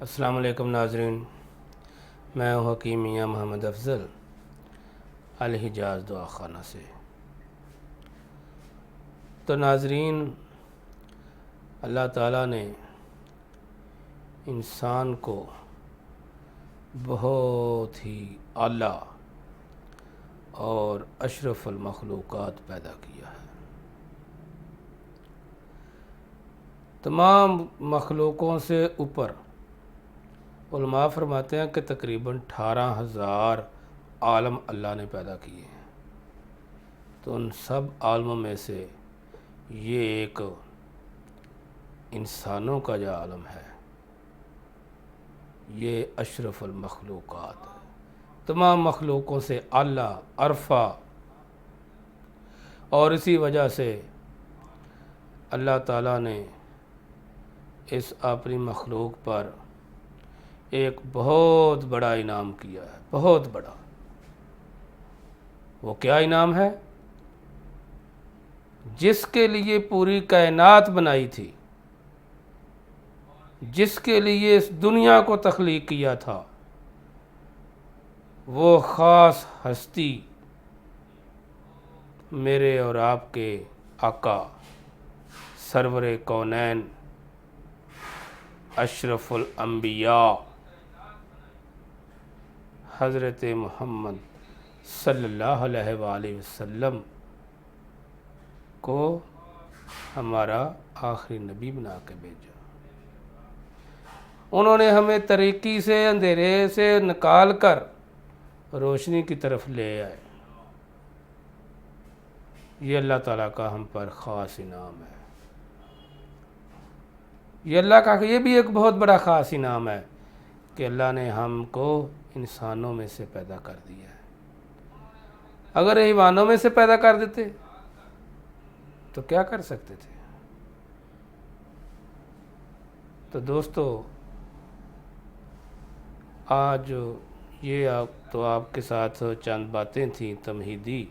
अस्सलाम वालेकुम नाज़रीन, मैं हूँ हकीम मियाँ मोहम्मद अफ़ज़ल अल हिजाज़ दुआ खाना से। तो नाज़रीन, अल्लाह ताला ने इंसान को बहुत ही आला और अशरफुल मखलूक़ात पैदा किया है। तमाम मखलूक़ों से ऊपर उलमा फरमाते हैं कि तकरीबन 18,000 आलम अल्लाह ने पैदा किए हैं। तो उन सब आलमों में से ये एक इंसानों का जो आलम है, ये अशरफुल मखलूक़ात है, तमाम मखलूक़ों से आला अरफा। और इसी वजह से अल्लाह ताला ने इस अपनी मखलूक पर एक बहुत बड़ा इनाम किया है, बहुत बड़ा। वो क्या इनाम है? जिसके लिए पूरी कायनात बनाई थी, जिसके लिए इस दुनिया को तख्लीक किया था, वो ख़ास हस्ती मेरे और आपके आका सरवरे कौनैन अशरफुल अंबिया हज़रत मोहम्मद सल्लल्लाहु अलैहि वसल्लम को हमारा आखिरी नबी बना के भेजा। उन्होंने हमें तरीकी से, अंधेरे से निकाल कर रोशनी की तरफ ले आए। ये अल्लाह ताला का हम पर ख़ास इनाम है। ये अल्लाह का ये भी एक बहुत बड़ा ख़ास इनाम है कि अल्लाह ने हमको इंसानों में से पैदा कर दिया है। अगर हैवानों में से पैदा कर देते तो क्या कर सकते थे? तो दोस्तों, आज ये आपके साथ चंद बातें थी तमहीदी।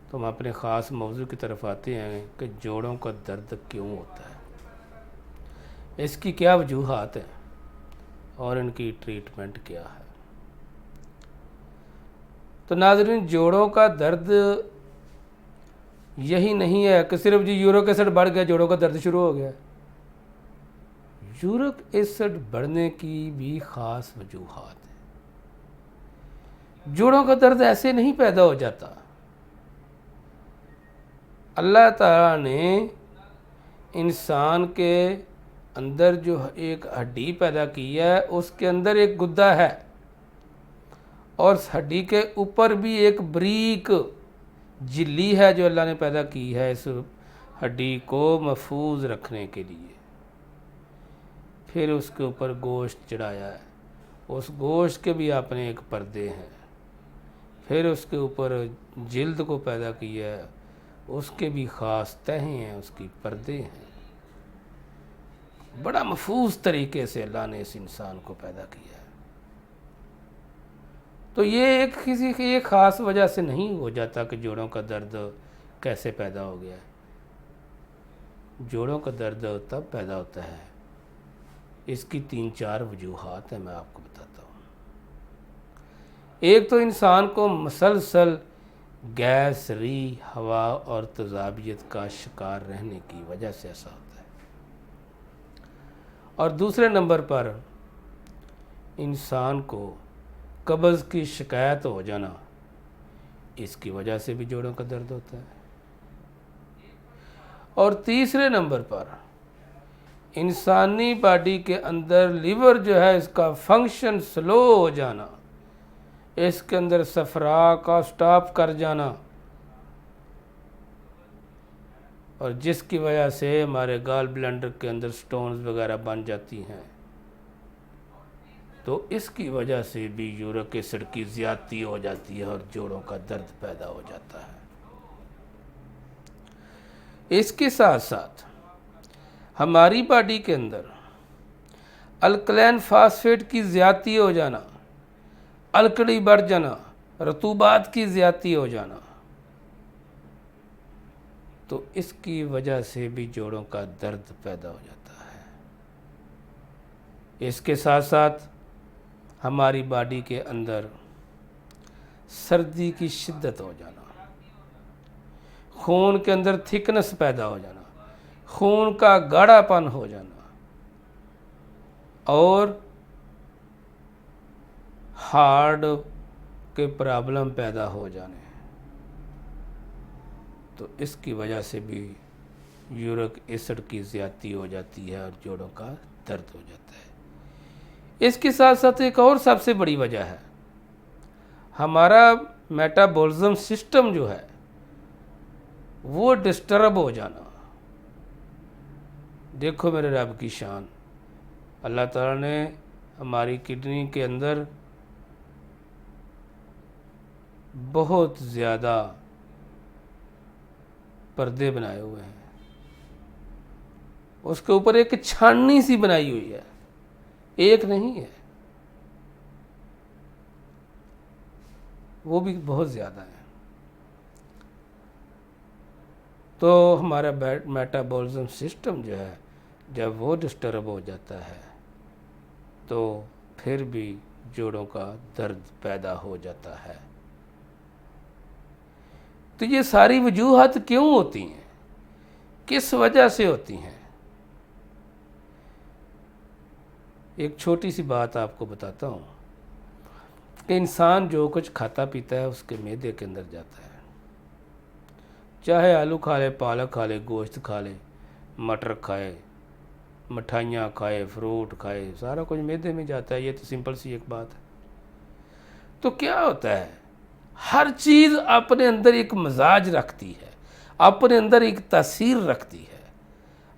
तो हम अपने ख़ास मौजू की तरफ आते हैं कि जोड़ों का दर्द क्यों होता है, इसकी क्या वजूहात हैं और इनकी ट्रीटमेंट क्या है। तो नाज़रीन, जोड़ों का दर्द यही नहीं है कि सिर्फ जी यूरिक एसिड बढ़ गया जोड़ों का दर्द शुरू हो गया। यूरिक एसिड बढ़ने की भी ख़ास वजूहात है। जोड़ों का दर्द ऐसे नहीं पैदा हो जाता। अल्लाह ताला ने इंसान के अंदर जो एक हड्डी पैदा की है, उसके अंदर एक गुद्दा है और उस हड्डी के ऊपर भी एक बारीक झिल्ली है जो अल्लाह ने पैदा की है इस हड्डी को महफूज रखने के लिए। फिर उसके ऊपर गोश्त चढ़ाया है, उस गोश्त के भी अपने एक पर्दे हैं। फिर उसके ऊपर जिल्द को पैदा किया है, उसके भी ख़ास तहें हैं, उसकी पर्दे हैं। बड़ा महफूज तरीके से अल्लाह ने इस इंसान को पैदा किया है। तो ये एक किसी की एक ख़ास वजह से नहीं हो जाता कि जोड़ों का दर्द कैसे पैदा हो गया है। जोड़ों का दर्द तब पैदा होता है, इसकी 3-4 वजूहात हैं, मैं आपको बताता हूँ। एक तो इंसान को मसलसल गैस, री, हवा और तेज़ाबियत का शिकार रहने की वजह से ऐसा होता है। और दूसरे नंबर पर इंसान को कब्ज़ की शिकायत हो जाना, इसकी वजह से भी जोड़ों का दर्द होता है। और तीसरे नंबर पर इंसानी बॉडी के अंदर लीवर जो है, इसका फंक्शन स्लो हो जाना, इसके अंदर सफरा का स्टॉप कर जाना, और जिसकी वजह से हमारे गाल ब्लैंडर के अंदर स्टोन्स वगैरह बन जाती हैं। तो इसकी वजह से भी यूरिक एसिड की ज़्यादती हो जाती है और जोड़ों का दर्द पैदा हो जाता है। इसके साथ साथ हमारी बॉडी के अंदर अल्कलैन फास्फेट की ज़्यादती हो जाना, अलकड़ी बढ़ जाना, रतूबात की ज़्यादती हो जाना, तो इसकी वजह से भी जोड़ों का दर्द पैदा हो जाता है। इसके साथ साथ हमारी बॉडी के अंदर सर्दी की शिद्दत हो जाना, खून के अंदर थिकनेस पैदा हो जाना, खून का गाढ़ापन हो जाना और हार्ट के प्रॉब्लम पैदा हो जाने, तो इसकी वजह से भी यूरिक एसिड की ज़्यादती हो जाती है और जोड़ों का दर्द हो जाता है। इसके साथ साथ एक और सबसे बड़ी वजह है, हमारा मेटाबॉलिज्म सिस्टम जो है वो डिस्टर्ब हो जाना। देखो मेरे रब की शान, अल्लाह ताला ने हमारी किडनी के अंदर बहुत ज़्यादा पर्दे बनाए हुए हैं, उसके ऊपर एक छाननी सी बनाई हुई है, एक नहीं है, वो भी बहुत ज़्यादा है। तो हमारा मेटाबॉलिज्म सिस्टम जो है जब वो डिस्टर्ब हो जाता है तो फिर भी जोड़ों का दर्द पैदा हो जाता है। तो ये सारी वजूहात क्यों होती हैं, किस वजह से होती हैं? एक छोटी सी बात आपको बताता हूँ कि इंसान जो कुछ खाता पीता है उसके मैदे के अंदर जाता है, चाहे आलू खा ले, पालक खा ले, गोश्त खा ले, मटर खाए, मिठाइयाँ खाए, फ्रूट खाए, सारा कुछ मैदे में जाता है। ये तो सिंपल सी एक बात है। तो क्या होता है, हर चीज़ अपने अंदर एक मिजाज रखती है, अपने अंदर एक तासीर रखती है।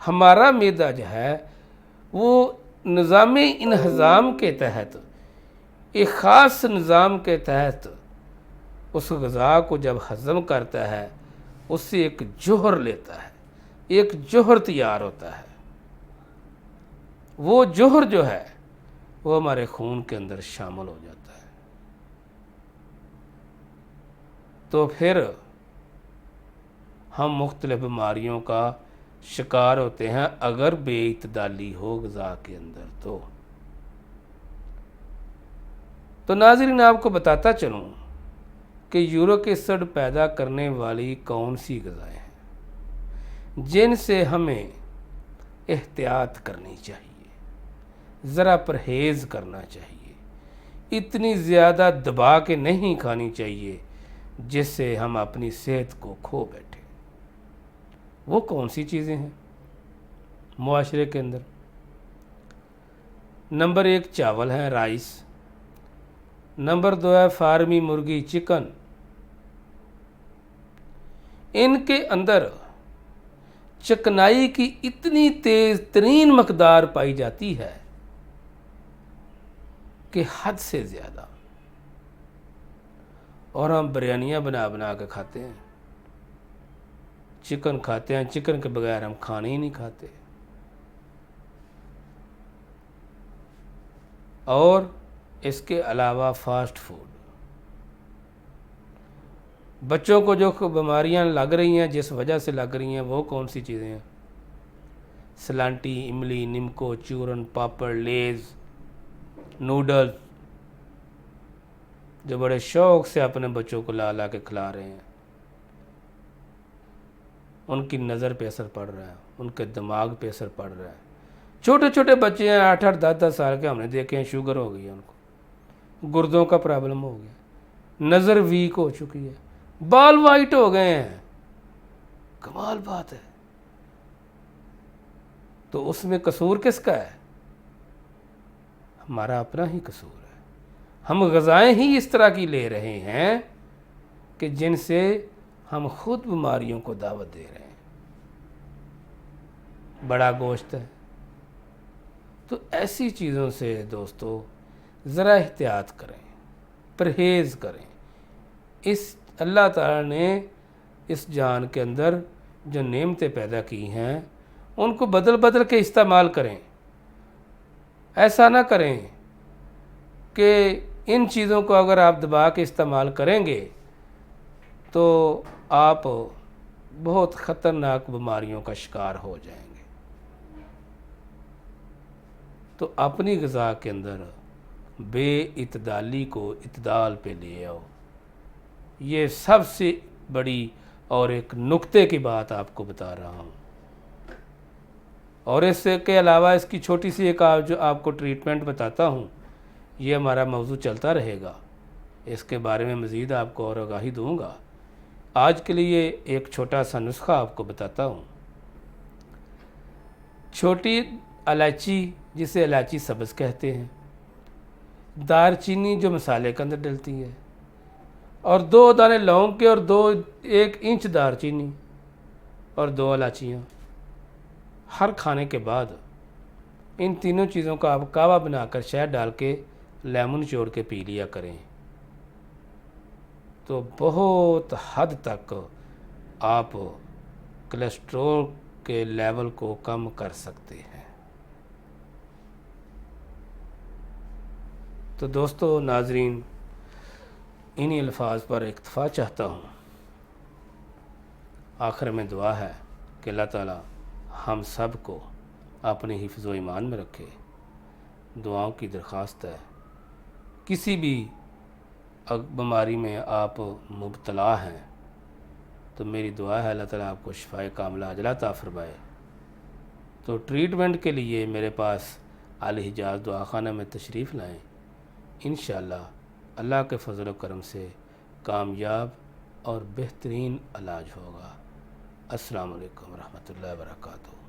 हमारा मैदा जो है वो निज़ाम इंहज़ाम के तहत, एक ख़ास निज़ाम के तहत उस ग़िज़ा को जब हज़म करता है उससे एक जोहर लेता है, एक जोहर तैयार होता है। वो जोहर जो है वो हमारे खून के अंदर शामिल हो जाता है। तो फिर हम मुख्तलिफ बीमारियों का शिकार होते हैं अगर बेइतदाली हो ग़िज़ा के अंदर। तो नाज़रीन आपको बताता चलूँ कि यूरिक एसिड पैदा करने वाली कौन सी ग़िज़ाएँ हैं जिनसे हमें एहतियात करनी चाहिए, ज़रा परहेज़ करना चाहिए, इतनी ज़्यादा दबा के नहीं खानी चाहिए जिससे हम अपनी सेहत को खो बैठे। वो कौन सी चीज़ें हैं मुआशरे के अंदर? नंबर 1 चावल है, राइस। नंबर 2 है फार्मी मुर्गी, चिकन। इनके अंदर चिकनाई की इतनी तेज़ तरीन मकदार पाई जाती है कि हद से ज़्यादा, और हम बिरयानियाँ बना बना के खाते हैं, चिकन खाते हैं, चिकन के बगैर हम खाने ही नहीं खाते। और इसके अलावा फास्ट फूड, बच्चों को जो बीमारियां लग रही हैं, जिस वजह से लग रही हैं, वो कौन सी चीज़ें हैं? सलांटी, इमली, निमको, चूरन, पापड़, लेज़, नूडल्स, जो बड़े शौक़ से अपने बच्चों को ला ला के खिला रहे हैं। उनकी नज़र पे असर पड़ रहा है, उनके दिमाग पे असर पड़ रहा है। छोटे छोटे बच्चे हैं 8-8, 10-10 साल के, हमने देखे हैं, शुगर हो गई है उनको, गुर्दों का प्रॉब्लम हो गया, नज़र वीक हो चुकी है, बाल वाइट हो गए हैं। कमाल बात है। तो उसमें कसूर किसका है? हमारा अपना ही कसूर है। हम ग़िज़ाएँ ही इस तरह की ले रहे हैं कि जिनसे हम खुद बीमारियों को दावत दे रहे हैं। बड़ा गोश्त है, तो ऐसी चीज़ों से दोस्तों ज़रा एहतियात करें, परहेज़ करें। इस अल्लाह ताला ने इस जान के अंदर जो नेमतें पैदा की हैं उनको बदल बदल के इस्तेमाल करें। ऐसा ना करें कि इन चीज़ों को अगर आप दबा के इस्तेमाल करेंगे तो आप बहुत ख़तरनाक बीमारियों का शिकार हो जाएंगे। तो अपनी ग़िज़ा के अंदर बेइतदाली को इतदाल पे ले आओ। ये सबसे बड़ी और एक नुक्ते की बात आपको बता रहा हूँ। और इसके अलावा इसकी छोटी सी एक जो आपको ट्रीटमेंट बताता हूँ, ये हमारा मौजू चलता रहेगा, इसके बारे में मज़ीद आपको और आगाही दूँगा। आज के लिए एक छोटा सा नुस्खा आपको बताता हूँ। छोटी इलायची, जिसे इलायची सब्ज़ कहते हैं, दारचीनी जो मसाले के अंदर डलती है, और 2 दाने लौंग के, और 1 इंच दारचीनी, और 2 इलायचियाँ। हर खाने के बाद इन तीनों चीज़ों का आप कावा बनाकर शहद डाल के लेमन निचोड़ के पी लिया करें, तो बहुत हद तक आप कोलेस्ट्रॉल के लेवल को कम कर सकते हैं। तो दोस्तों, नाजरीन, इन्हीं अल्फाज पर इक्तफ़ा चाहता हूँ। आखिर में दुआ है कि अल्लाह ताला हम सब को अपने हिफ्ज़ व ईमान में रखे। दुआओं की दरख्वास्त है। किसी भी बीमारी में आप मुब्तला हैं तो मेरी दुआ है अल्लाह ताला आपको शिफाए कामिला अजला अता फ़रमाए। तो ट्रीटमेंट के लिए मेरे पास अल हिजाज़ दुआखाना में तशरीफ़ लाएँ। इंशाअल्लाह अल्लाह के फ़ज़ल व करम से कामयाब और बेहतरीन इलाज होगा। अस्सलामु अलैकुम रहमतुल्लाहि व बरकातुहू।